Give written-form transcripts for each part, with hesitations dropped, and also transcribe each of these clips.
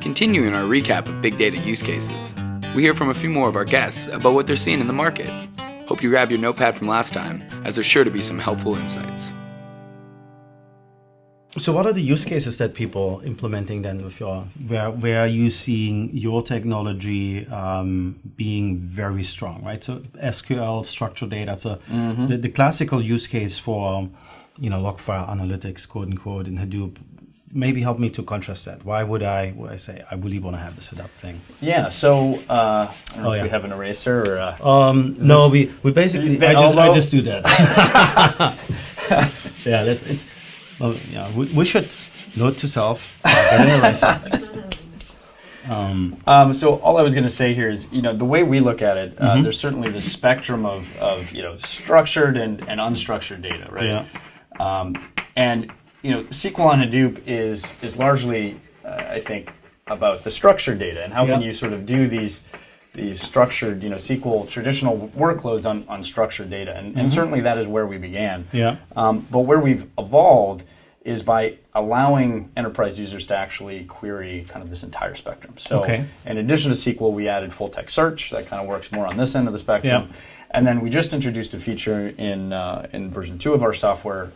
Continuing our recap of big data use cases, we hear from a few more of our guests about what they're seeing in the market. Hope you grabbed your notepad from last time, as there's sure to be some helpful insights. So what are the use cases that people implementing then with where are you seeing your technology being very strong, right? So SQL, structured data, so the classical use case for, log file analytics, quote unquote, in Hadoop. Maybe help me to contrast that. Why would I say I really want to have this Hadapt thing? Yeah, so I don't know if we have an eraser or... no, we basically, I just do that. Yeah, we should note to self, get an eraser. So all I was going to say here is, the way we look at it, there's certainly the spectrum of structured and unstructured data, right? Yeah. And SQL on Hadoop is largely, I think, about the structured data and how can you sort of do these structured, SQL traditional workloads on structured data, and certainly that is where we began. Yeah. But where we've evolved is by allowing enterprise users to actually query kind of this entire spectrum. So in addition to SQL, we added full text search that kind of works more on this end of the spectrum. Yeah. And then we just introduced a feature in version 2 of our software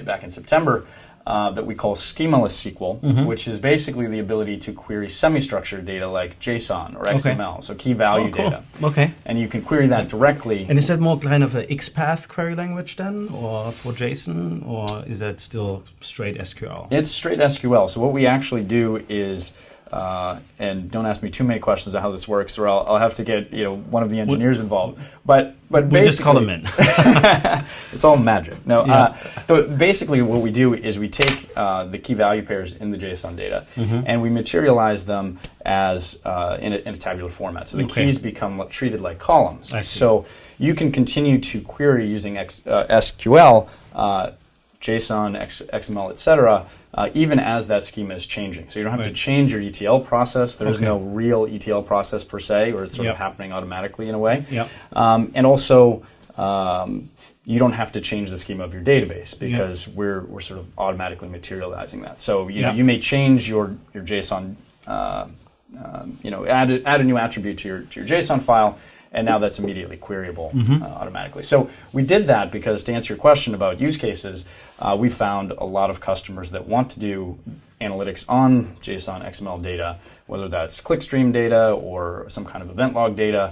back in September that we call schemaless SQL, which is basically the ability to query semi-structured data like JSON or XML, so key value data. Okay. And you can query that directly. And is that more kind of an XPath query language then, or for JSON, or is that still straight SQL? It's straight SQL. So what we actually do is, and don't ask me too many questions on how this works, or I'll have to get one of the engineers involved. But we just call them in. It's all magic. No, so basically what we do is we take the key value pairs in the JSON data and we materialize them as in a tabular format. So the keys become treated like columns. So you can continue to query using SQL, JSON, XML, etc., even as that schema is changing. So you don't have to change your ETL process. There's no real ETL process per se, or it's sort of happening automatically in a way. And also, you don't have to change the schema of your database because we're sort of automatically materializing that. So you may change your JSON, add a new attribute to your JSON file, and now that's immediately queryable automatically. So we did that because, to answer your question about use cases, we found a lot of customers that want to do analytics on JSON XML data, whether that's clickstream data or some kind of event log data,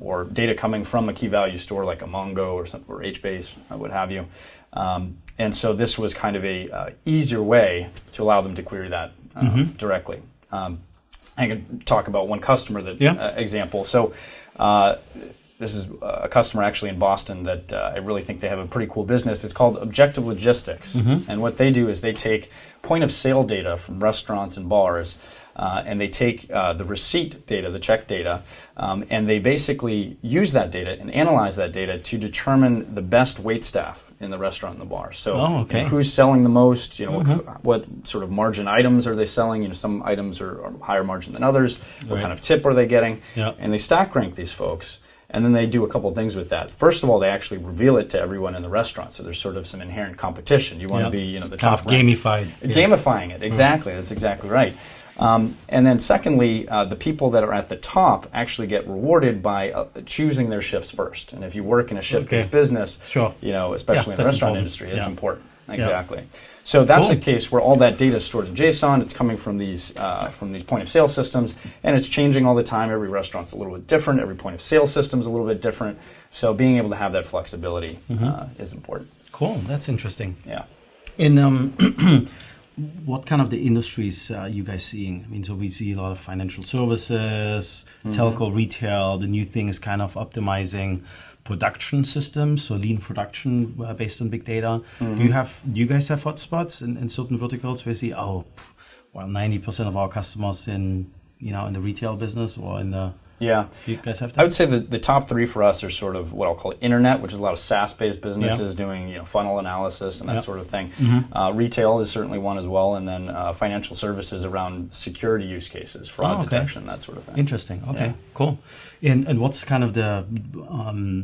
or data coming from a key value store like a Mongo or HBase, what have you. And so this was kind of a easier way to allow them to query that directly. I can talk about one customer example. So this is a customer actually in Boston that I really think they have a pretty cool business. It's called Objective Logistics. And what they do is they take point of sale data from restaurants and bars, and they take the receipt data, the check data, and they basically use that data and analyze that data to determine the best wait staff in the restaurant and the bar. So who's selling the most, what sort of margin items are they selling? Some items are higher margin than others. What kind of tip are they getting? And they stack rank these folks. And then they do a couple of things with that. First of all, they actually reveal it to everyone in the restaurant. So there's sort of some inherent competition. You want to be, the top gamified. Gamifying it, exactly. That's exactly right. And then secondly, the people that are at the top actually get rewarded by choosing their shifts first. And if you work in a shift-based business, especially in the restaurant industry, it's important. Exactly. So that's a case where all that data is stored in JSON. It's coming from these point of sale systems, and it's changing all the time. Every restaurant's a little bit different. Every point of sale system's a little bit different. So being able to have that flexibility is important. Cool. That's interesting. Yeah. In what kind of the industries are you guys seeing? I mean, so we see a lot of financial services, telco, retail. The new thing is kind of optimizing production systems, so lean production based on big data. Do you guys have hotspots in certain verticals where you see, 90% of our customers in the retail business or in the Yeah. Do you guys have I that? would say that the top three for us are sort of what I'll call internet, which is a lot of SaaS-based businesses doing funnel analysis and that sort of thing. Retail is certainly one as well, and then financial services around security use cases, fraud detection, that sort of thing. Interesting. Okay, cool. And what's kind of the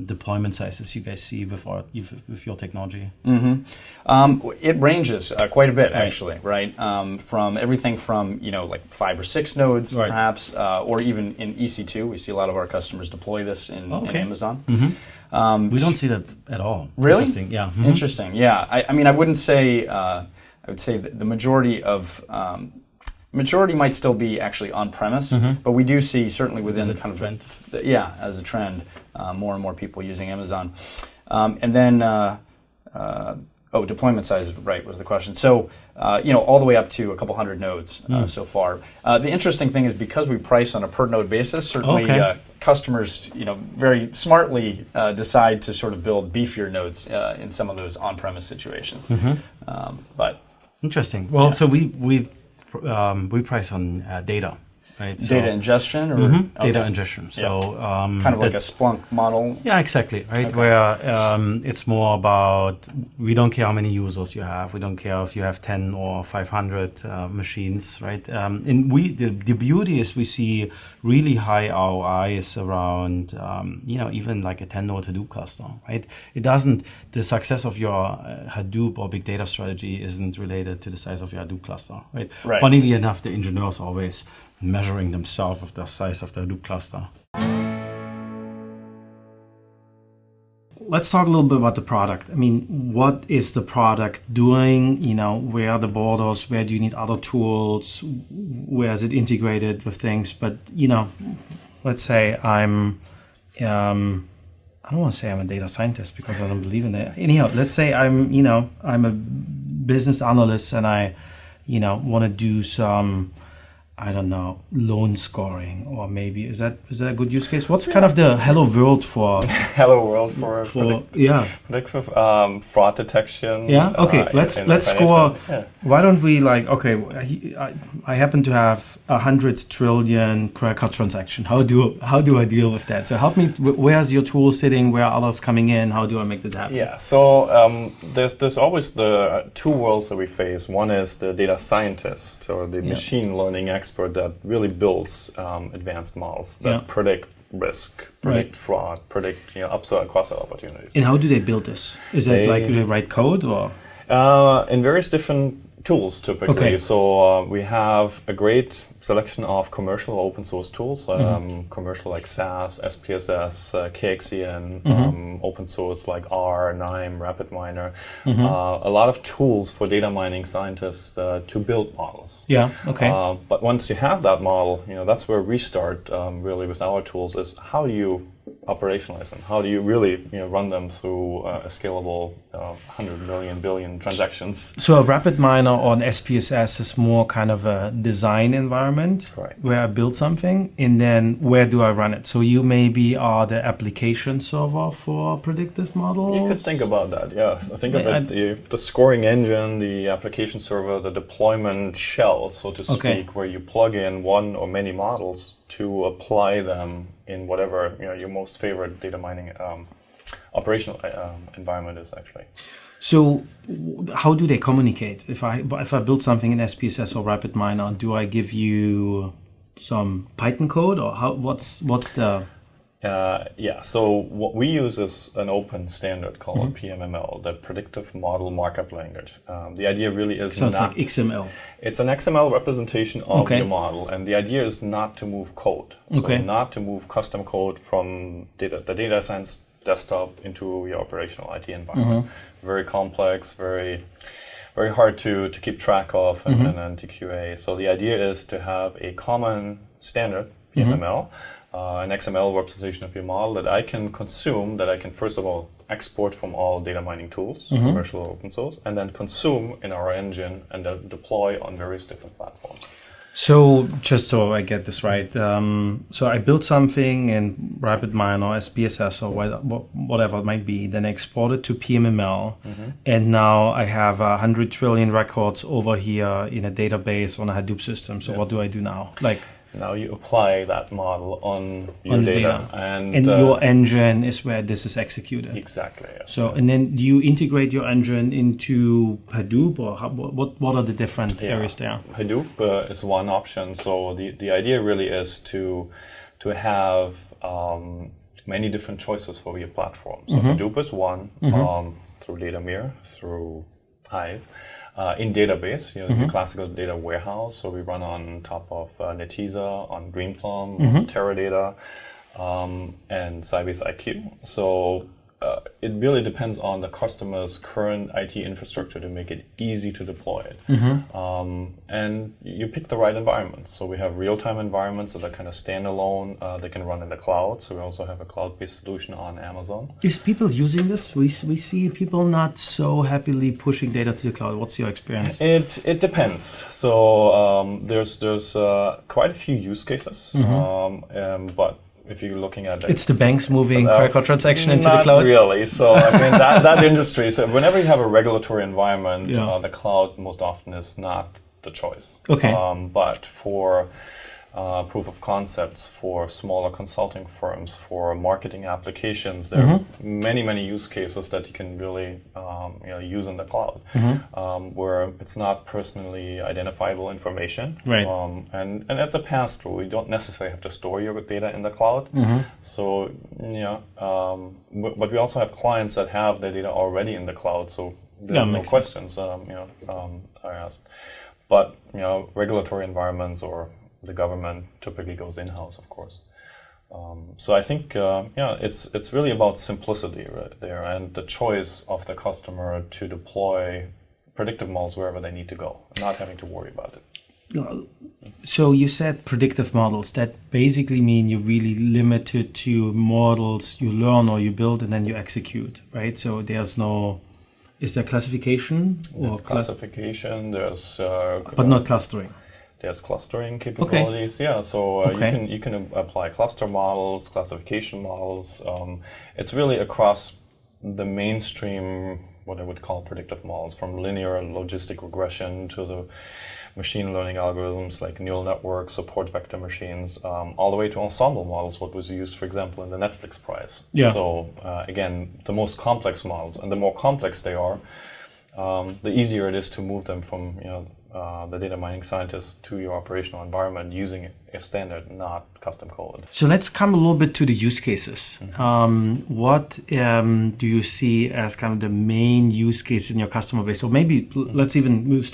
deployment sizes you guys see with your technology? It ranges quite a bit, actually, right? From everything from like 5 or 6 nodes, perhaps, or even in EC2. We see a lot of our customers deploy this in Amazon. We don't see that at all. Really? Interesting. Yeah. Interesting. Yeah. I mean, I wouldn't say. I would say that the majority might still be actually on premise, but we do see certainly within kind of trend. As a trend, more and more people using Amazon, and then. Deployment size, was the question. So, all the way up to a couple hundred nodes so far. The interesting thing is because we price on a per node basis, certainly customers, very smartly decide to sort of build beefier nodes in some of those on-premise situations. But interesting. Well, so we price on data. Right, so data ingestion or data ingestion. So kind of like a Splunk model. Yeah, exactly. Right, where it's more about we don't care how many users you have. We don't care if you have 10 or 500 machines. Right, and the beauty is we see really high ROIs around even like a 10 node Hadoop cluster. Right, the success of your Hadoop or big data strategy isn't related to the size of your Hadoop cluster. Right. Funnily enough, the engineers always measuring themselves with the size of the Hadoop cluster. Let's talk a little bit about the product. I mean, what is the product doing? Where are the borders? Where do you need other tools? Where is it integrated with things? But, let's say I don't want to say I'm a data scientist because I don't believe in that. Anyhow, let's say I'm a business analyst and I, want to do some, I don't know, loan scoring, or maybe is that a good use case? What's kind of the hello world for predictive fraud detection? Yeah. Okay. Let's score. Yeah. Why don't we I happen to have 100 trillion credit card transaction. How do I deal with that? So help me. Where's your tool sitting? Where are others coming in? How do I make that happen? Yeah. So there's always the two worlds that we face. One is the data scientist or the machine learning expert that really builds advanced models that predict risk, predict fraud, predict upsell and cross-sell opportunities. And how do they build this? Is it like they write code or? In various different tools typically. Okay. So we have a great selection of commercial open source tools, commercial like SAS, SPSS, KXCN, open source like R, NIME, RapidMiner, a lot of tools for data mining scientists to build models. Yeah, okay. But once you have that model, that's where we start really with our tools is how do you operationalize them? How do you really run them through a scalable 100 million, billion transactions? So a RapidMiner or an SPSS is more kind of a design environment where I build something, and then where do I run it? So you maybe are the application server for predictive models? You could think about that, yeah. Think of it, the scoring engine, the application server, the deployment shell, so to speak, where you plug in one or many models to apply them in whatever your most favorite data mining operational environment is actually. So how do they communicate? If I build something in SPSS or RapidMiner, do I give you some Python code, or what's the? So what we use is an open standard called PMML, the Predictive Model Markup Language. The idea really is sounds like XML. It's an XML representation of your model, and the idea is not to move code. So not to move custom code from the data science desktop into your operational IT environment. Very complex, very very hard to keep track of and to QA. So the idea is to have a common standard, PMML, an XML representation of your model that I can consume, that I can first of all export from all data mining tools, commercial or open source, and then consume in our engine and then deploy on various different platforms. So just so I get this right, so I built something in RapidMiner or SPSS or whatever it might be, then I export it to PMML, and now I have 100 trillion records over here in a database on a Hadoop system. So what do I do now? Now you apply that model on your data. And your engine is where this is executed. Exactly. Yes. So, and then do you integrate your engine into Hadoop, or what are the different areas there? Hadoop is one option. So the idea really is to have many different choices for your platform. So Hadoop is one, through DataMir, through Hive. In database, the classical data warehouse. So we run on top of Netezza, on Greenplum, Teradata, and Sybase IQ. So it really depends on the customer's current IT infrastructure to make it easy to deploy it. And you pick the right environments. So we have real-time environments that are kind of standalone. They can run in the cloud. So we also have a cloud-based solution on Amazon. Is people using this? We see people not so happily pushing data to the cloud. What's your experience? It depends. So there's quite a few use cases, but if you're looking at it's the banks moving credit transaction into the cloud? Not really. So I mean that industry. So whenever you have a regulatory environment, the cloud most often is not the choice. Okay. But for proof of concepts, for smaller consulting firms, for marketing applications, there are many use cases that you can really use in the cloud, where it's not personally identifiable information, right? And it's a pass through. You don't necessarily have to store your data in the cloud. So but we also have clients that have their data already in the cloud, so there's no questions are asked. But regulatory environments or the government typically goes in-house, of course. So I think it's really about simplicity right there, and the choice of the customer to deploy predictive models wherever they need to go, not having to worry about it. So you said predictive models. That basically mean you're really limited to models you learn or you build and then you execute, right? So there's no... Is there classification? There's classification, there's... but not clustering. There's clustering capabilities, So you can apply cluster models, classification models. It's really across the mainstream, what I would call predictive models, from linear logistic regression to the machine learning algorithms like neural networks, support vector machines, all the way to ensemble models, what was used, for example, in the Netflix prize. Yeah. So again, the most complex models, and the more complex they are, the easier it is to move them from the data mining scientist to your operational environment using a standard, not custom code. So let's come a little bit to the use cases. What do you see as kind of the main use case in your customer base? So maybe let's even move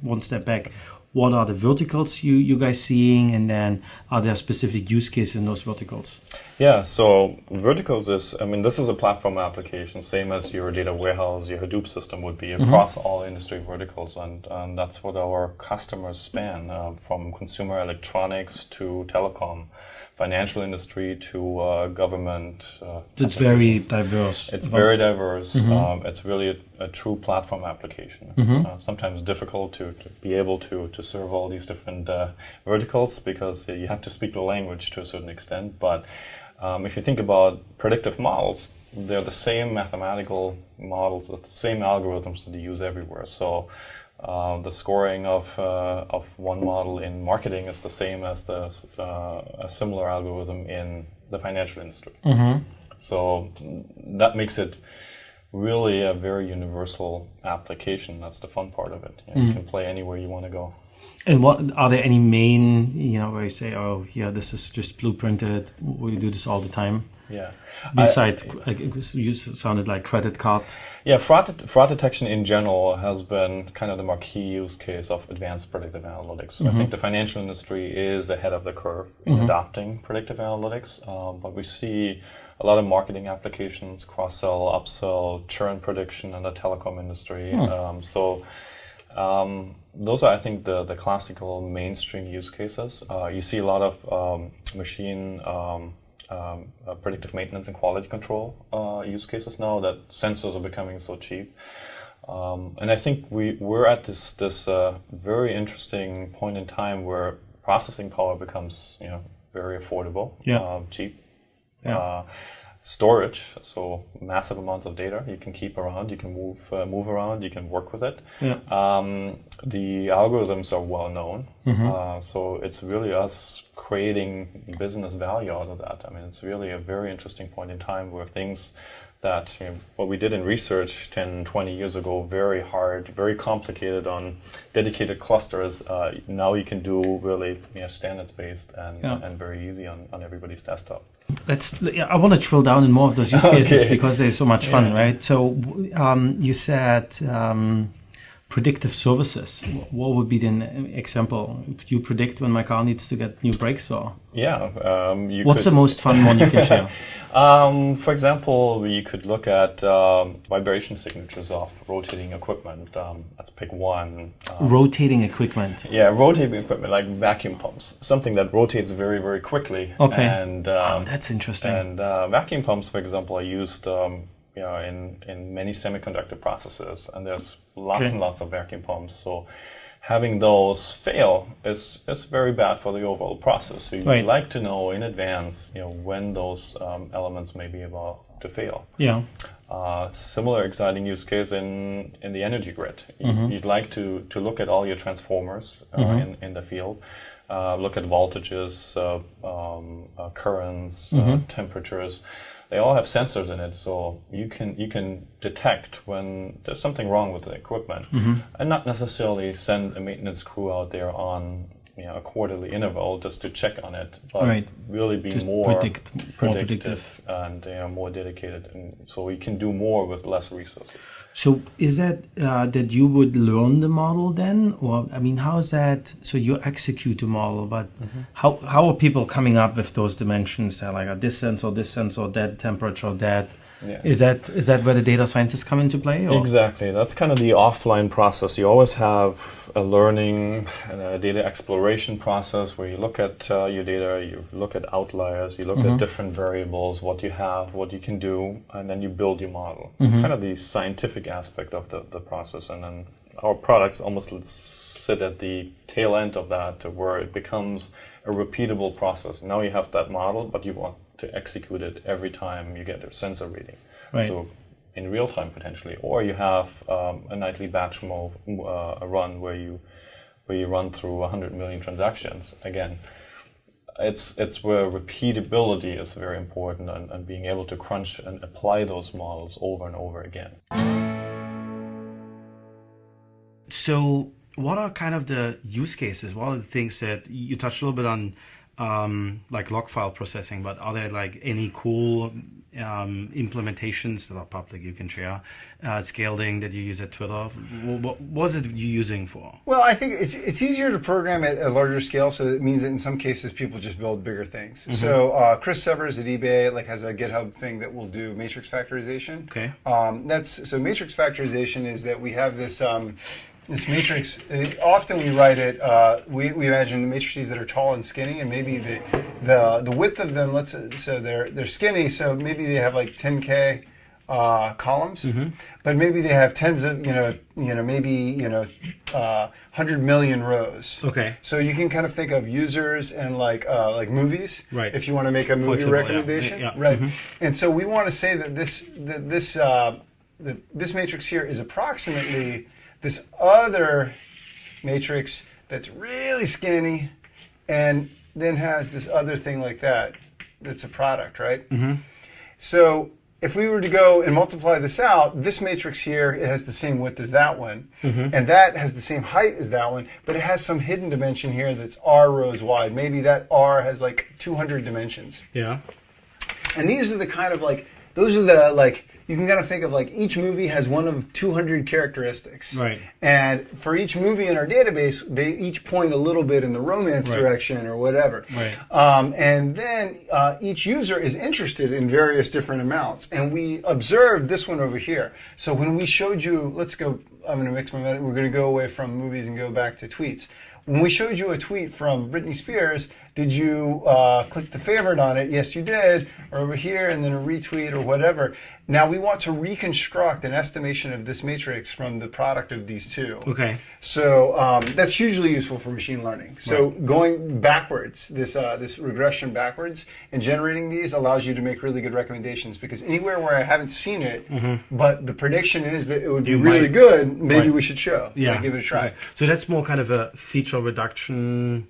one step back. What are the verticals you guys seeing, and then are there specific use cases in those verticals? Yeah, so verticals is, this is a platform application, same as your data warehouse, your Hadoop system would be across all industry verticals, and that's what our customers span, from consumer electronics to telecom, financial industry to government. It's very diverse. It's very diverse. It's really a true platform application. Sometimes difficult to be able to serve all these different verticals, because you have to speak the language to a certain extent. But if you think about predictive models, they're the same mathematical models, the same algorithms that you use everywhere. So the scoring of one model in marketing is the same as a similar algorithm in the financial industry. So that makes it really a very universal application. That's the fun part of it. You can play anywhere you want to go. And what are there any main, where you say, oh, yeah, this is just blueprinted, we do this all the time? Yeah. Besides, you sounded like credit card. Yeah, fraud detection in general has been kind of the marquee use case of advanced predictive analytics. I think the financial industry is ahead of the curve in adopting predictive analytics, but we see a lot of marketing applications, cross-sell, upsell, churn prediction in the telecom industry. Those are, I think, the classical mainstream use cases. You see a lot of machine predictive maintenance and quality control use cases now that sensors are becoming so cheap. And I think we're at this very interesting point in time where processing power becomes very affordable, cheap. storage, so massive amounts of data you can keep around, you can move around, you can work with it. Yeah. The algorithms are well known, so it's really us creating business value out of that. I mean, it's really a very interesting point in time where things that, what we did in research 10, 20 years ago, very hard, very complicated on dedicated clusters, now you can do really standards-based and very easy on everybody's desktop. I want to drill down in more of those use cases because they're so much fun, right? So you said predictive services. What would be the example? You predict when my car needs to get new brakes, or? Yeah. What's the most fun one you can share? For example, we could look at vibration signatures of rotating equipment. Let's pick one. Rotating equipment. Yeah, rotating equipment like vacuum pumps, something that rotates very, very quickly. Okay. And, that's interesting. And vacuum pumps, for example, are used in many semiconductor processes, and there's lots and lots of vacuum pumps. So having those fail is very bad for the overall process. So you'd like to know in advance, when those elements may be about to fail. Yeah. Similar exciting use case in the energy grid. You'd like to look at all your transformers in the field, look at voltages, currents, temperatures. They all have sensors in it, so you can detect when there's something wrong with the equipment, and not necessarily send a maintenance crew out there on a quarterly interval just to check on it, but really be just more predictive and more dedicated, and so we can do more with less resources. So is that that you would learn the model then, or I mean, how is that? So you execute the model, but how are people coming up with those dimensions? They're like this sensor, that temperature, that. Yeah. Is that where the data scientists come into play? Or? Exactly. That's kind of the offline process. You always have a learning and a data exploration process where you look at your data, you look at outliers, you look at different variables, what you have, what you can do, and then you build your model. Kind of the scientific aspect of the process. And then our products almost sit at the tail end of that, where it becomes a repeatable process. Now you have that model, but you want to execute it every time you get a sensor reading. So in real time potentially, or you have a nightly batch run where you run through 100 million transactions. Again, it's where repeatability is very important, and being able to crunch and apply those models over and over again. So what are kind of the use cases? What are the things that you touched a little bit on? Like log file processing, but are there like any cool implementations that are public you can share? Scaling that you use at Twitter. What was it you using for? Well, I think it's easier to program at a larger scale, so it means that in some cases people just build bigger things. So Chris Severs at eBay has a GitHub thing that will do matrix factorization. Okay. So matrix factorization is that we have this. This matrix, often we write it, we imagine the matrices that are tall and skinny, and maybe the width of them, so they're skinny, so maybe they have like 10K columns, but maybe they have tens of, maybe 100 million rows. Okay. So you can kind of think of users and like movies, right? If you want to make a movie recommendation, right? And so we want to say that this matrix here is approximately this other matrix that's really skinny, and then has this other thing like that. That's a product, right? So if we were to go and multiply this out, this matrix here, it has the same width as that one, and that has the same height as that one, but it has some hidden dimension here that's R rows wide. Maybe that R has like 200 dimensions. Yeah. And these are the kind of those are the you can kind of think of each movie has one of 200 characteristics. Right. And for each movie in our database, they each point a little bit in the romance direction or whatever. Right. And then each user is interested in various different amounts. And we observed this one over here. So when we showed you, I'm going to mix my we're going to go away from movies and go back to tweets. When we showed you a tweet from Britney Spears, Did you click the favorite on it? Yes, you did. Or over here, and then a retweet or whatever. Now we want to reconstruct an estimation of this matrix from the product of these two. Okay. So that's hugely useful for machine learning. So going backwards, this regression backwards, and generating these allows you to make really good recommendations, because anywhere where I haven't seen it, but the prediction is that it would be really good, maybe we should show. Yeah. Give it a try. Okay. So that's more kind of a feature reduction.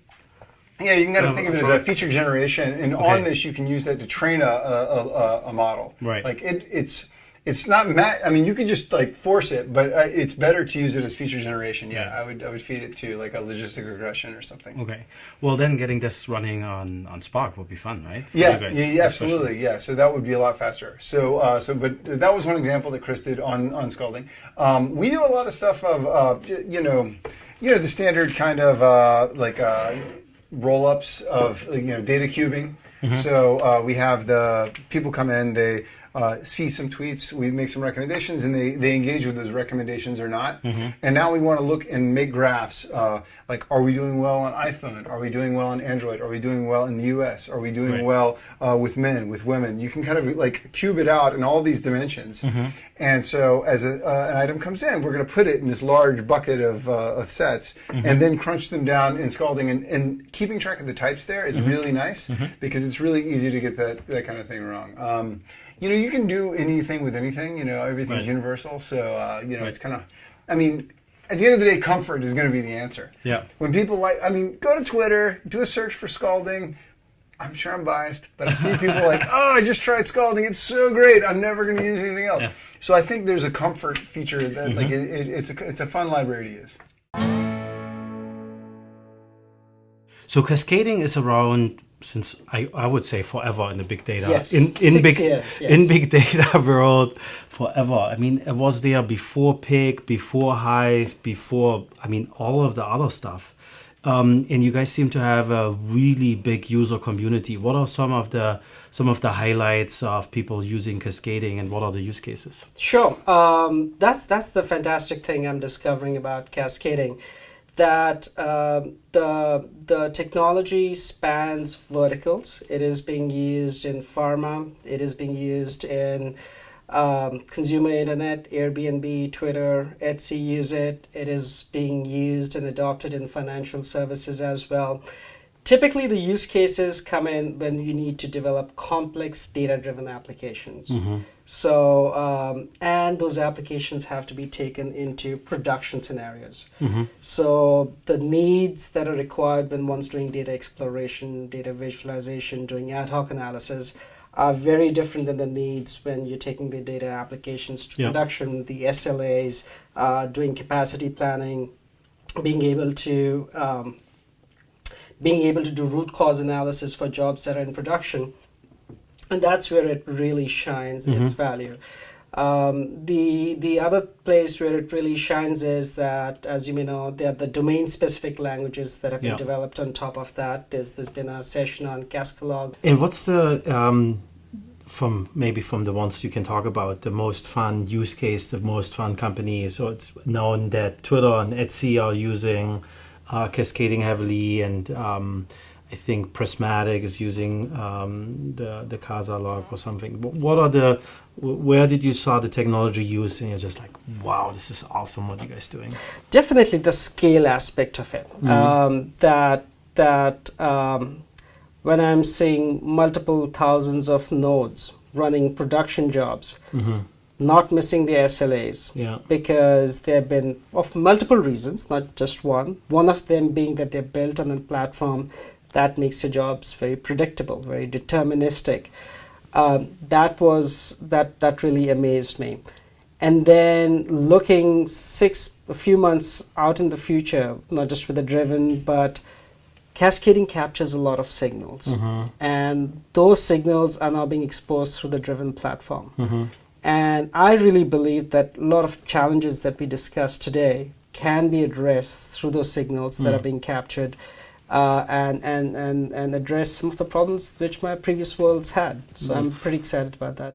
Yeah, you can kind of think of it as a feature generation, and on this you can use that to train a model. Right. Like it's not I mean, you can just like force it, but it's better to use it as feature generation. Yeah, I would feed it to like a logistic regression or something. Okay. Well, then getting this running on Spark would be fun, right? For Yeah, you guys, yeah, absolutely. Yeah, so that would be a lot faster. So, but that was one example that Chris did on Scalding. We do a lot of stuff of the standard kind of roll-ups of data cubing. So we have the people come in, they see some tweets, we make some recommendations, and they engage with those recommendations or not. And now we want to look and make graphs like, are we doing well on iPhone? Are we doing well on Android? Are we doing well in the US? Are we doing well with men, with women? You can kind of like cube it out in all these dimensions. And so as an item comes in, we're going to put it in this large bucket of sets and then crunch them down in Scalding. And keeping track of the types there is really nice because it's really easy to get that kind of thing wrong. You can do anything with anything. Everything's universal. So, it's kind of, I mean, at the end of the day, comfort is going to be the answer. Yeah. When people go to Twitter, do a search for Scalding. I'm sure I'm biased, but I see people like, oh, I just tried Scalding. It's so great. I'm never going to use anything else. Yeah. So I think there's a comfort feature that like it's a fun library to use. So cascading is around since I would say forever in the big data. Yes, in 6 big years, yes. in big data world forever. I mean, it was there before Pig, before Hive, before all of the other stuff. And you guys seem to have a really big user community. What are some of the highlights of people using cascading, and what are the use cases? Sure. That's the fantastic thing I'm discovering about cascading, that the technology spans verticals. It is being used in pharma. It is being used in consumer internet, Airbnb, Twitter, Etsy use it. It is being used and adopted in financial services as well. Typically, the use cases come in when you need to develop complex data-driven applications. So, and those applications have to be taken into production scenarios. So the needs that are required when one's doing data exploration, data visualization, doing ad hoc analysis are very different than the needs when you're taking the data applications to production, the SLAs, doing capacity planning, being able to do root cause analysis for jobs that are in production. And that's where it really shines its value. The other place where it really shines is that, as you may know, there are the domain-specific languages that have been developed on top of that. There's been a session on Cascalog. And what's the from the ones you can talk about, the most fun use case, the most fun company? So it's known that Twitter and Etsy are using cascading heavily, and I think Prismatic is using the Casa log or something. Where did you saw the technology used, and you're just like, wow, this is awesome, what are you guys doing? Definitely the scale aspect of it. When I'm seeing multiple thousands of nodes running production jobs, not missing the SLAs, because they've been, of multiple reasons, not just one. One of them being that they're built on a platform that makes your jobs very predictable, very deterministic. That really amazed me. And then looking a few months out in the future, not just with the driven, but cascading captures a lot of signals. And those signals are now being exposed through the driven platform. And I really believe that a lot of challenges that we discussed today can be addressed through those signals that are being captured, and address some of the problems which my previous worlds had. So I'm pretty excited about that.